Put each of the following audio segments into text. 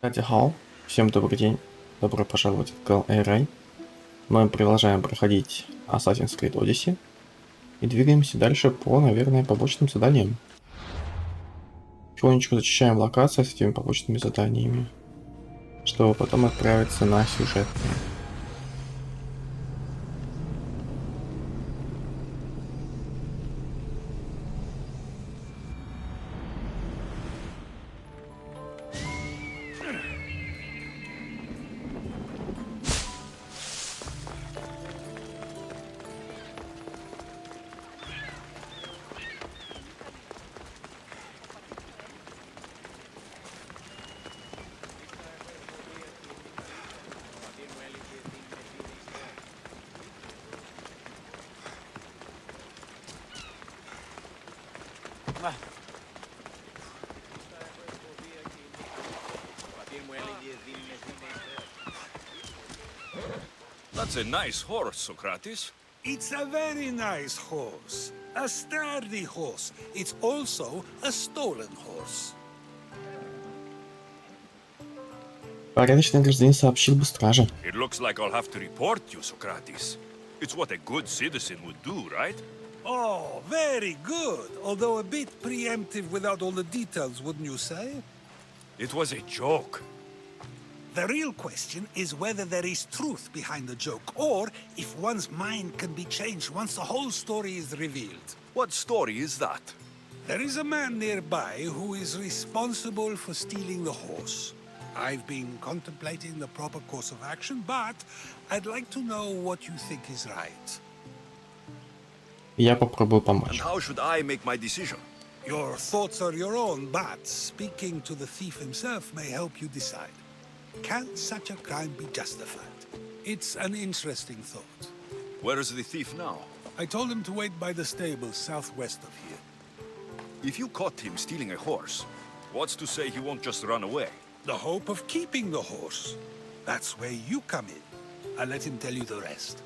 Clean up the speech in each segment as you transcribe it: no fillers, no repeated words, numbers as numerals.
Хау, всем добрый день, добро пожаловать в канал Рай. Мы продолжаем проходить Assassin's Creed Odyssey и двигаемся дальше по, наверное, побочным заданиям. Потихонечку зачищаем локации с этими побочными заданиями, чтобы потом отправиться на сюжетные. That's a nice horse, Socrates. It's a very nice horse. A sturdy horse. It's also a stolen horse. Порядочный гражданин сообщил бы страже. It looks like I'll have to report you, Socrates. It's what a good citizen would do, right? Oh, very good. Although a bit preemptive without all the details, wouldn't you say? It was a joke. The real question is whether there is truth behind the joke, or if one's mind can be changed once the whole story is revealed. What story is that? There is a man nearby who is responsible for stealing the horse. I've been contemplating the proper course of action, but I'd like to know what you think is right. Я попробую And помочь. how should I make my decision? Your thoughts are your own, but speaking to the thief himself may help you decide. Can such a crime be justified? It's an interesting thought. Where is the thief now? I told him to wait by the stables southwest of here. If you caught him stealing a horse, what's to say he won't just run away? The hope of keeping the horse. That's where you come in. I'll let him tell you the rest.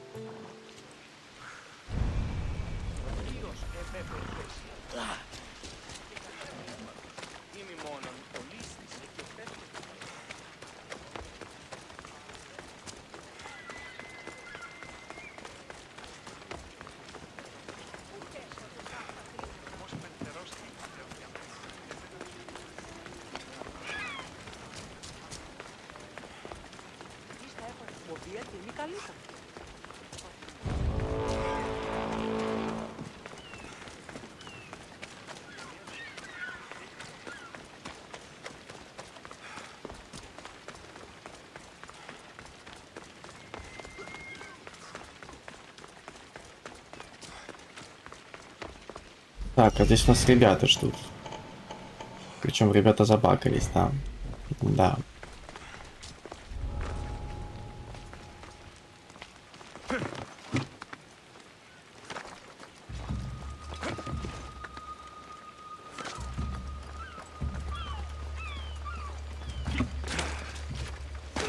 Так, а здесь у нас ребята ждут. Причем ребята забакались, да. Да.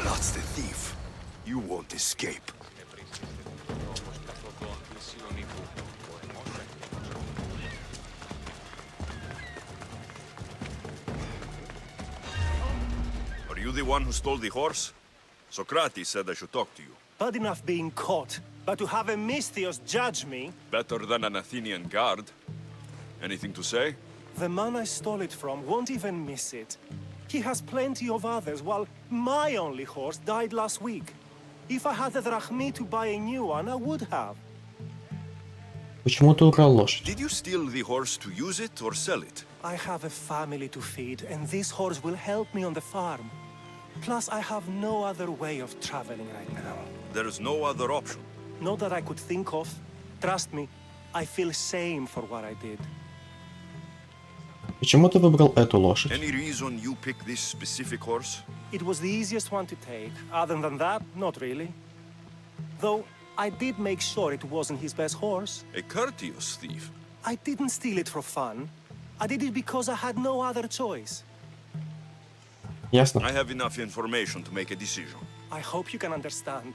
That's the thief. You won't escape. Are you the one who stole the horse? Socrates said I should talk to you. Bad enough being caught, but to have a Misthios judge me, Better than an Athenian guard. Anything to say? the man I stole it from won't even miss it. He has plenty of others, while my only horse died last week. If I had the drachmi to buy a new one, I would have. Почему ты украл лошадь? Did you steal the horse to use it or sell it? I have a family to feed, and this horse will help me on the farm. Plus, I have no other way of traveling right now. There is no other option. Not that I could think of. Trust me, I feel shame for what I did. Почему ты выбрал эту лошадь? Any reason you picked this specific horse? It was the easiest one to take. Other than that, not really. Though, I did make sure it wasn't his best horse. A courteous thief. I didn't steal it for fun. I did it because I had no other choice. Ясно. I have enough information to make a decision. I hope you can understand.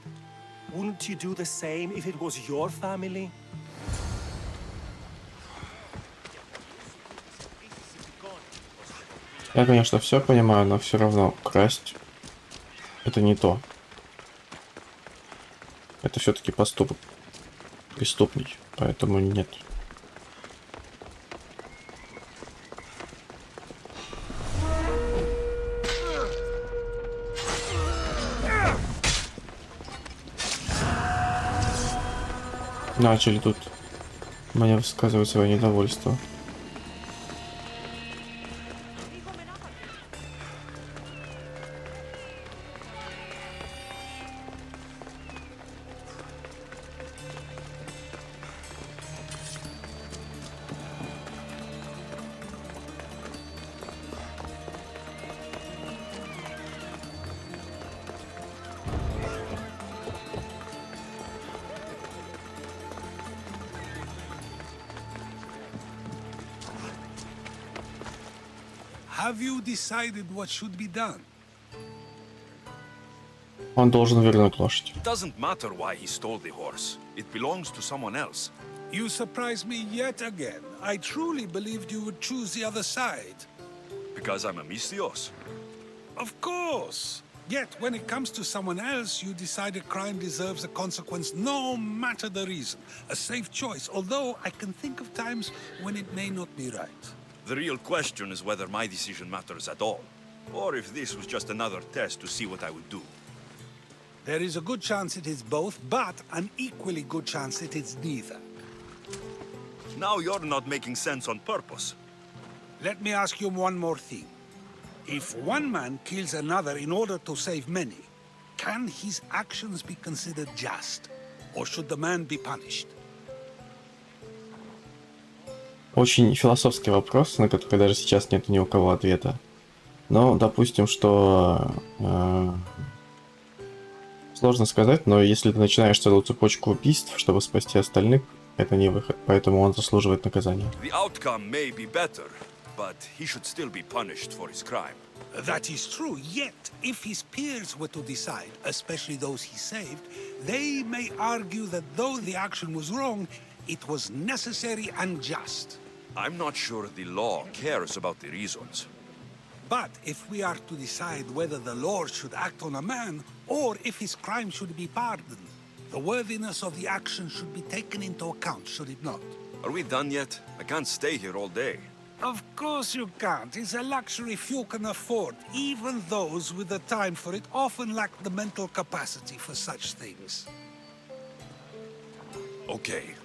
Wouldn't you do the same if it was your family? Я, конечно, все понимаю, но все равно красть Это не то. Это все-таки поступок преступный, поэтому нет. Начали тут мне высказывать свое недовольство. Have you decided what should be done? Он должен вернуть лошадь. It doesn't matter why he stole the horse. It belongs to someone else. You surprise me yet again. I truly believed you would choose the other side. Because I'm a Misthios. Of course. Yet, when it comes to someone else, you decide a crime deserves a consequence no matter the reason. A safe choice, although I can think of times when it may not be right. The real question is whether my decision matters at all. Or if this was just another test to see what I would do. There is a good chance it is both, but an equally good chance it is neither. Now you're not making sense on purpose. Let me ask you one more thing. If one man kills another in order to save many, can his actions be considered just? Or should the man be punished? Очень философский вопрос, на который даже сейчас нет ни у кого ответа. Но допустим, что сложно сказать, но если ты начинаешь целую цепочку убийств, чтобы спасти остальных, это не выход, поэтому он заслуживает наказания. The outcome may be better, but he should still be punished for his crime. That is true, yet if his peers were to decide, especially those he saved, they may argue that though the action was wrong, it was necessary and just. I'm not sure the law cares about the reasons. But if we are to decide whether the Lord should act on a man, or if his crime should be pardoned, the worthiness of the action should be taken into account, should it not? Are we done yet? I can't stay here all day. Of course you can't. It's a luxury few can afford. Even those with the time for it often lack the mental capacity for such things. Okay.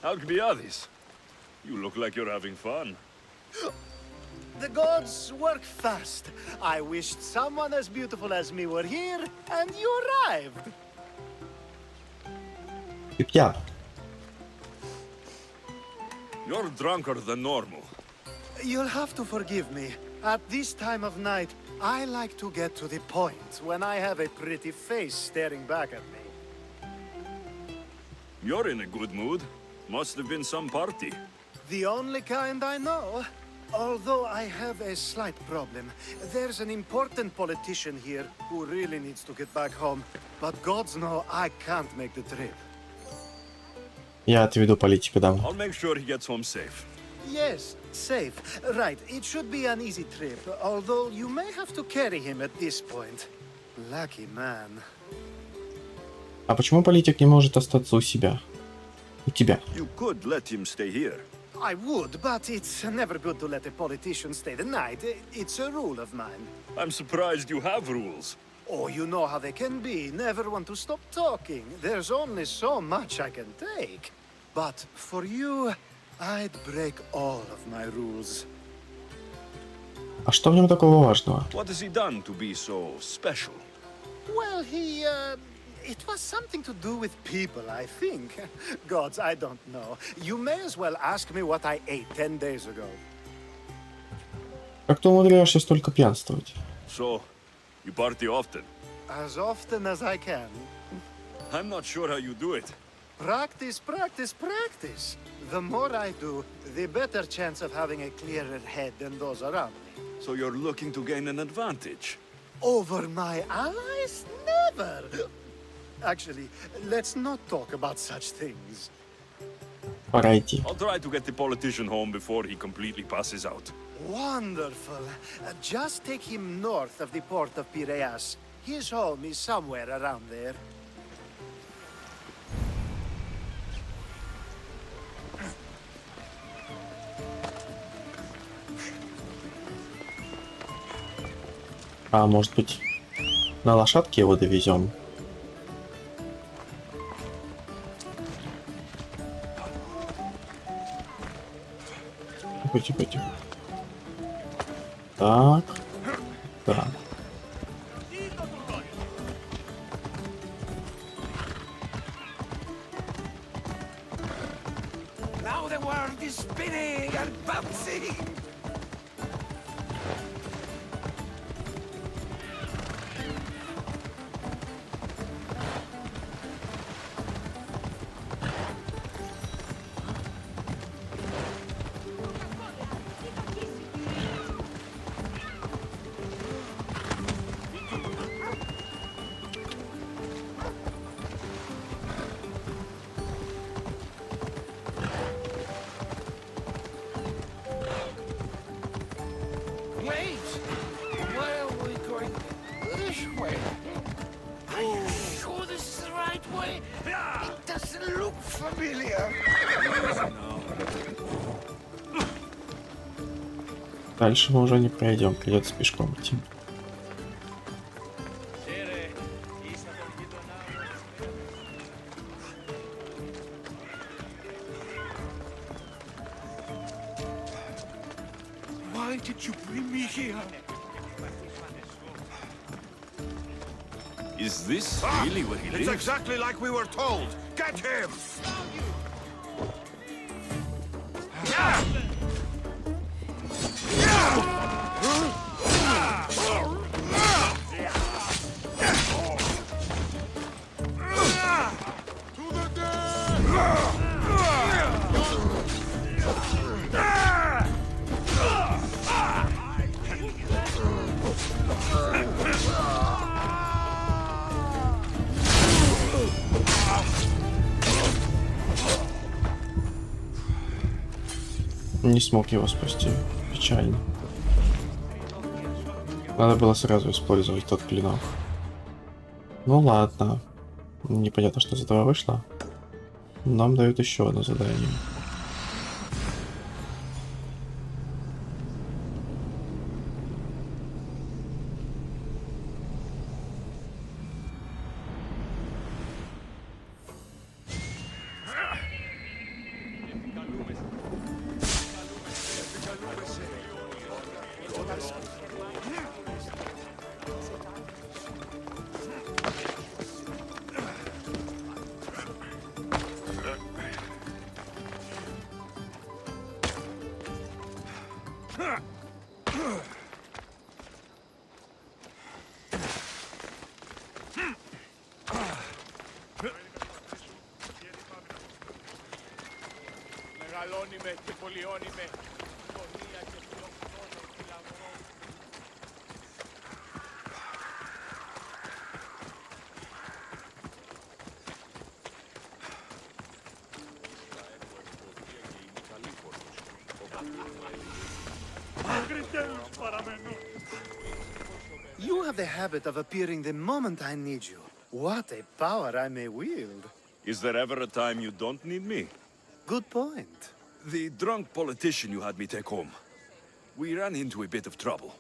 Alcbiades, you look like you're having fun. The gods work fast. I wished someone as beautiful as me were here, and you arrived. Ты пьян. You're drunker than normal. You'll have to forgive me. At this time of night, I like to get to the point when I have a pretty face staring back at me. You're in a good mood. Must have been some party. The only kind I know. Although I have a slight problem. There's an important politician here who really needs to get back home. But gods know I can't make the trip. Я отведу политика домой. I'll make sure he gets home safe. Yes, safe. Right, it should be an easy trip, although you may have to carry him at this point. Lucky man. А почему политик не может остаться у себя? У тебя. You could let him stay here. I would, but it's never good to let a politician stay the night. It's a rule of mine. I'm surprised you have rules. Oh, you know how they can be. Never want to stop talking. There's only so much I can take. But for you, I'd break all of my rules. А что в нем такого важного? What has he done to be so special? Well, it was something to do with people, I think. Gods, I don't know. You may as well ask me what I ate 10 days ago. Как ты умудряешься столько пьянствовать? So, you party often? As often as I can. I'm not sure how you do it. Practice, practice, practice. The more I do, the better chance of having a clearer head than those around me. So you're looking to gain an advantage? Over my allies? Never! Actually, let's not talk about such things. Пора идти. I'll try to get the politician home before he completely passes out. Wonderful. Just take him north of the port of Piraeus. His home is somewhere around there. А может быть, на лошадке его довезем? Тихо, тихо, тихо. Так. Так. Now the world is spinning and bouncing. Wait! Where are we going? This way. Are you sure this is the right way? It doesn't look familiar. Дальше мы уже не пройдем, придется пешком идти. Why did you bring me here? Is this really where he lives? It's exactly like we were told. Get him! Не смог его спасти. Печально. Надо было сразу использовать тот клинок. Ну ладно. Непонятно, что из этого вышло. Нам дают еще одно задание. You have the habit of appearing the moment I need you. What a power I may wield. Is there ever a time you don't need me? Good point. The drunk politician you had me take home. We ran into a bit of trouble.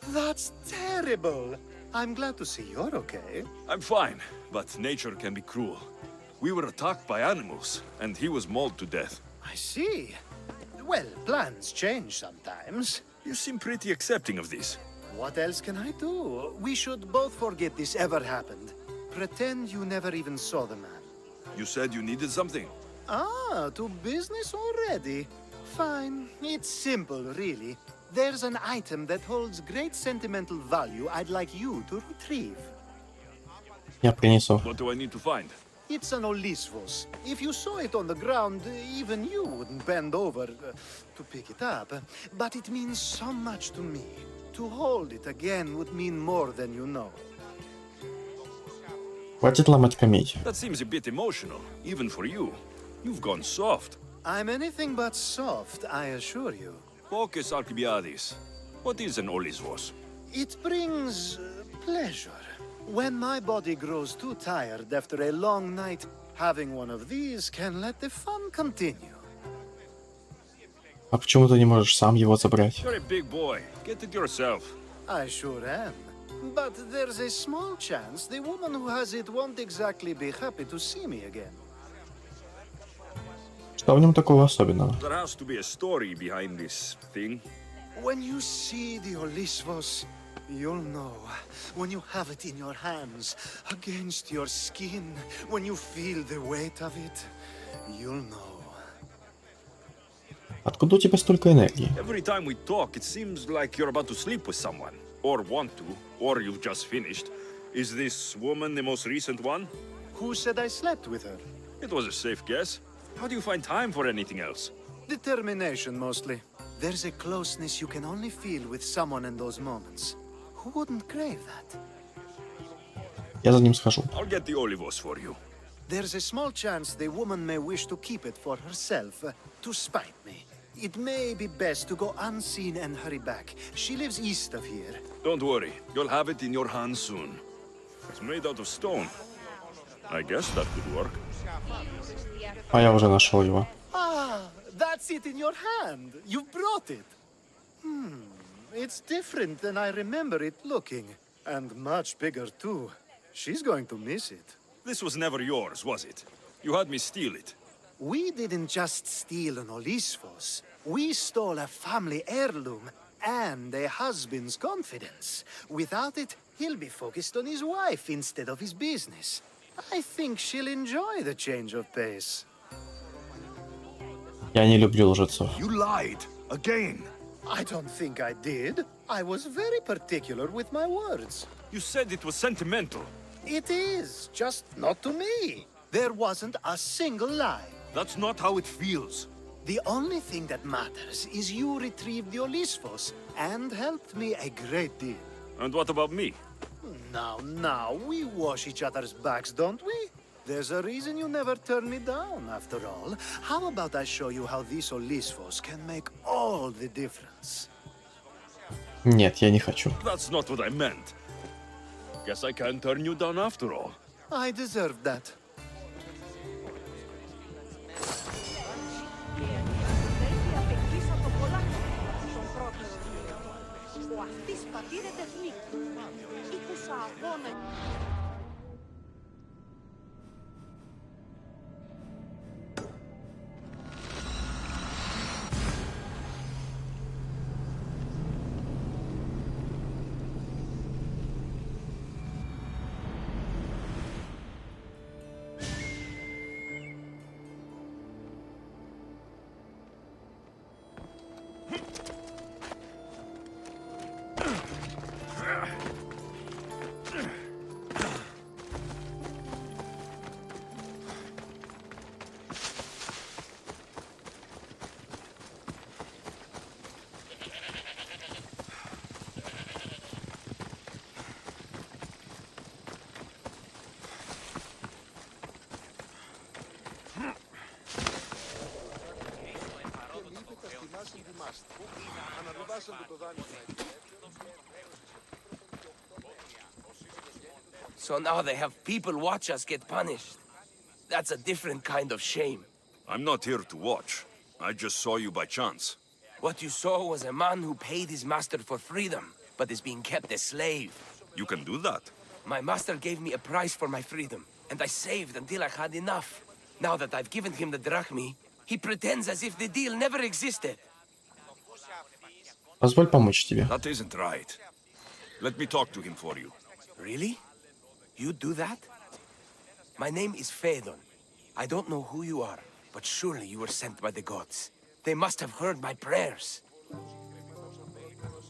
That's terrible. I'm glad to see you're okay. I'm fine, but nature can be cruel. We were attacked by animals, and he was mauled to death. I see. Well, plans change sometimes. You seem pretty accepting of this. What else can I do? We should both forget this ever happened. Pretend you never even saw the man. You said you needed something. Ah, to business already? Fine. It's simple, really. There's an item that holds great sentimental value I'd like you to retrieve. Я принесу. What do I need to find? It's an Olisvos. If you saw it on the ground, even you wouldn't bend over to pick it up. But it means so much to me. To hold it again would mean more than you know. Хватит ломать камень. That seems a bit emotional, even for you. You've gone soft. I'm anything but soft, I assure you. Focus, Alcibiades. What is an Olisvos? It brings pleasure. When my body grows too tired after a long night, having one of these can let the fun continue. А почему ты не можешь сам его забрать? You're a big boy. Get it yourself. I sure am. But there's a small chance the woman who has it won't exactly be happy to see me again. Что в нем такого особенного? There has to be a story behind this thing. When you see the Olisvos, you'll know. When you have it in your hands, against your skin, when you feel the weight of it, you'll know. Откуда у тебя столько энергии? Every time we talk, it seems like you're about to sleep with someone. Or want to. Or you've just finished. Is this woman the most recent one? Who said I slept with her? It was a safe guess. How do you find time for anything else? Determination, mostly. There's a closeness you can only feel with someone in those moments. Who wouldn't crave that? Я за ним схожу. I'll get the Olivos for you. There's a small chance the woman may wish to keep it for herself, to spite me. It may be best to go unseen and hurry back. She lives east of here. Don't worry. You'll have it in your hands soon. It's made out of stone. I guess that could work. А я уже нашел его. Ah, that's it in your hand. You brought it. It's different than I remember it looking. And much bigger, too. She's going to miss it. This was never yours, was it? You had me steal it. We didn't just steal an Olisvos. We stole a family heirloom and a husband's confidence. Without it, he'll be focused on his wife instead of his business. I think she'll enjoy the change of pace. Я не люблю лжецов. You lied. Again. I don't think I did. I was very particular with my words. You said it was sentimental. It is, just not to me. There wasn't a single lie. That's not how it feels. The only thing that matters is you retrieved the Olisvos and helped me a great deal. And what about me? Now, we wash each other's backs, don't we? There's a reason you never turn me down, after all. How about I show you how these Olisvos can make all the difference? Нет, я не хочу. That's not what I meant. Guess I can't turn you down after all. I deserve that. So now they have people watch us get punished. That's a different kind of shame. I'm not here to watch. I just saw you by chance. What you saw was a man who paid his master for freedom, but is being kept a slave. You can do that. My master gave me a price for my freedom, and I saved until I had enough. Now that I've given him the drachmi, he pretends as if the deal never existed. Позволь помочь тебе. That isn't right. Let me talk to him for you. Really? You do that? My name is Phaedon. I don't know who you are, but surely you were sent by the gods. They must have heard my prayers.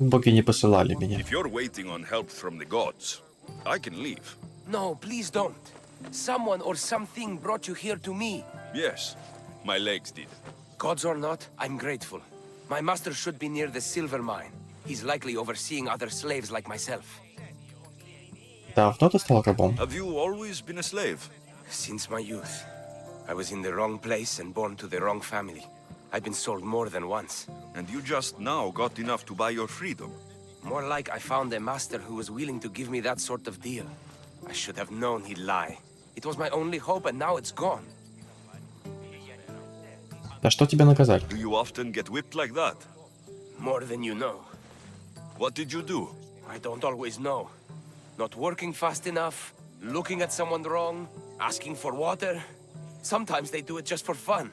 Боги не посылали меня. If you're waiting on help from the gods, I can leave. No, please don't. Someone or something brought you here to me. Yes, my legs did. Gods or not, I'm grateful. My master should be near the silver mine. He's likely overseeing other slaves like myself. Давно ты стал рабом? Have you always been a slave? Since my youth. I was in the wrong place and born to the wrong family. I've been sold more than once. And you just now got enough to buy your freedom. More like I found a master who was willing to give me that sort of deal. I should have known he'd lie. It was my only hope, and now it's gone. За что тебя наказали? Do you often get whipped like that? More than you know. What did you do? I don't always know. Not working fast enough, looking at someone wrong, asking for water. Sometimes they do it just for fun.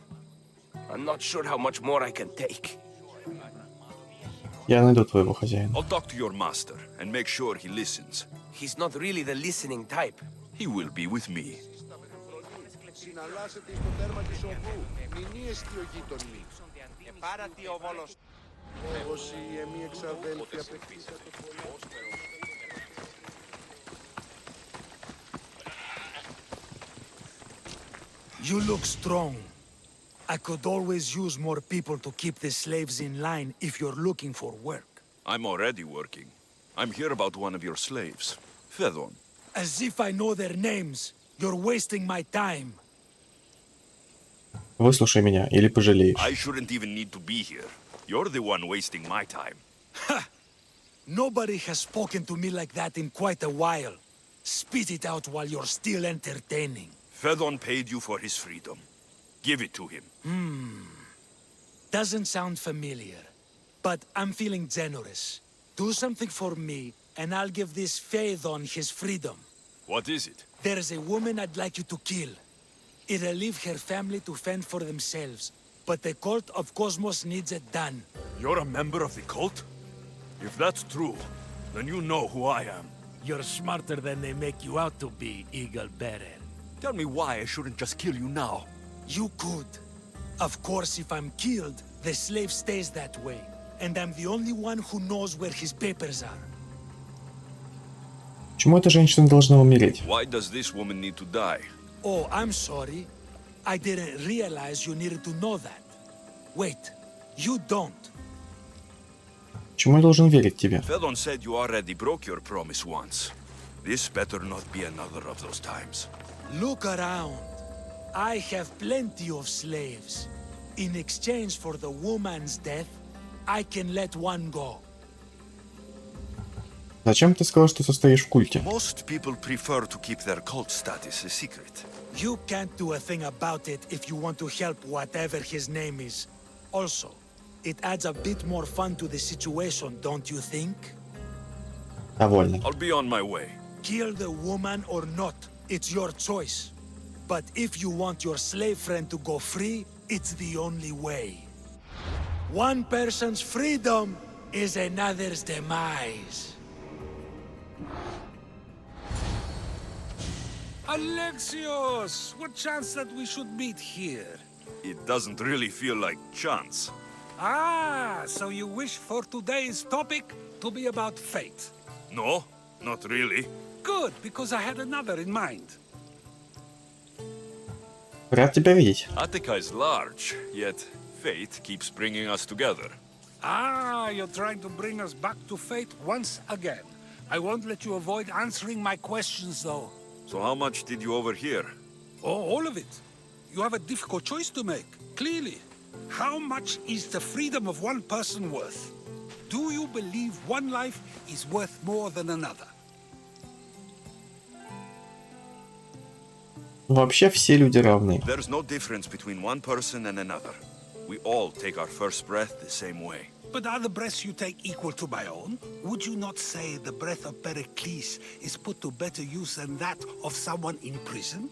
I'm not sure how much more I can take. Я найду твоего хозяина. I'll talk to your master and make sure he listens. He's not really the listening type. He will be with me. You look strong. I could always use more people to keep the slaves in line if you're looking for work. I'm already working. I'm here about one of your slaves, Phaedon. As if I know their names. You're wasting my time. Выслушай меня, или пожалеешь. I shouldn't even need to be here. You're the one wasting my time. Nobody has spoken to me like that in quite a while. Spit it out while you're still entertaining. Phaedon paid you for his freedom. Give it to him. Doesn't sound familiar. But I'm feeling generous. Do something for me, and I'll give this Phaedon his freedom. What is it? There's a woman I'd like you to kill. It'll leave her family to fend for themselves. But the cult of Cosmos needs it done. You're a member of the cult? If that's true, then you know who I am. You're smarter than they make you out to be, Eagle Bearer. Tell me why I shouldn't just kill you now. You could. Of course, if I'm killed, the slave stays that way. And I'm the only one who knows where his papers are. Почему эта женщина должна умереть? Why does this woman need to die? Oh, I'm sorry. I didn't realize you needed to know that. Wait, you don't. Почему я должен верить тебе? Phaedon said you already broke your promise once. This better not be another of those times. Look around. I have plenty of slaves. In exchange for the woman's death, I can let one go. Зачем ты сказал, что состоишь в культе? Most people prefer to keep their cult status a secret. You can't do a thing about it if you want to help whatever his name is. Also, it adds a bit more fun to the situation, don't you think? Довольно. I'll be on my way. Kill the woman or not, it's your choice. But if you want your slave friend to go free, it's the only way. One person's freedom is another's demise. Alexios! What chance that we should meet here? It doesn't really feel like chance. Ah, so you wish for today's topic to be about fate. No, not really. Good, because I had another in mind. Рад тебя видеть. Attica is large, yet fate keeps bringing us together. Ah, you're trying to bring us back to fate once again. I won't let you avoid answering my questions, though. So how much did you overhear? Oh, all of it. You have a difficult choice to make, clearly. How much is the freedom of one person worth? Do you believe one life is worth more than another? Вообще все люди равны. There's no difference between one person and another. We all take our first breath the same way. But are the breaths you take equal to my own? Would you not say the breath of Pericles is put to better use than that of someone in prison?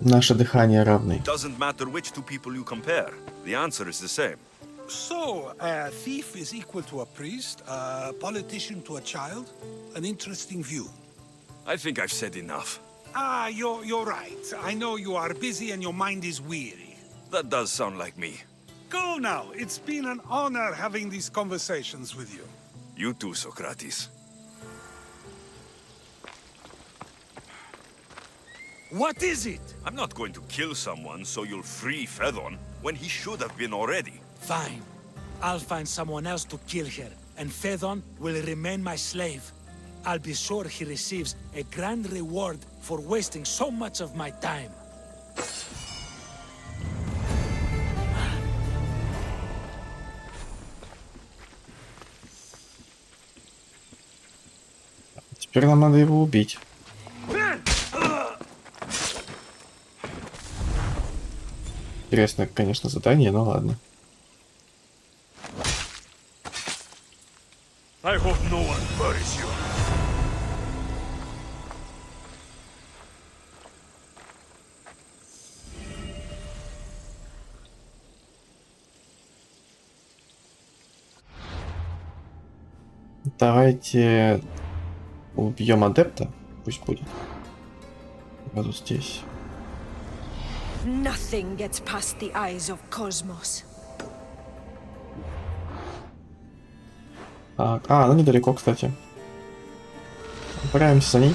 Наше дыхание равны. Doesn't matter which two people you compare. The answer is the same. So, a thief is equal to a priest, a politician to a child? An interesting view. I think I've said enough. Ah, you're right. I know you are busy and your mind is weary. That does sound like me. Go now. It's been an honor having these conversations with you. You too, Socrates. What is it? I'm not going to kill someone so you'll free Fedon when he should have been already. Fine. I'll find someone else to kill her, and Fedon will remain my slave. I'll be sure he receives a grand reward for wasting so much of my time. Теперь нам надо его убить. Интересное, конечно, задание, но ладно. I hope no one buries you. Давайте убьем адепта, пусть будет. Сразу здесь. Nothing gets past the eyes of Cosmos. Так, ну недалеко, кстати. Отправимся за ней.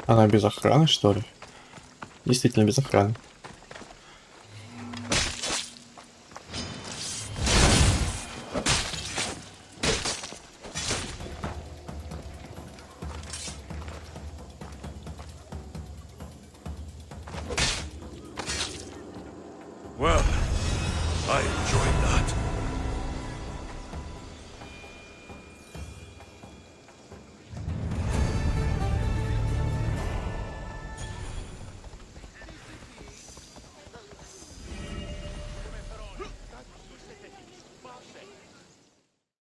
Она без охраны, что ли? Действительно без охраны. Well, I enjoyed that.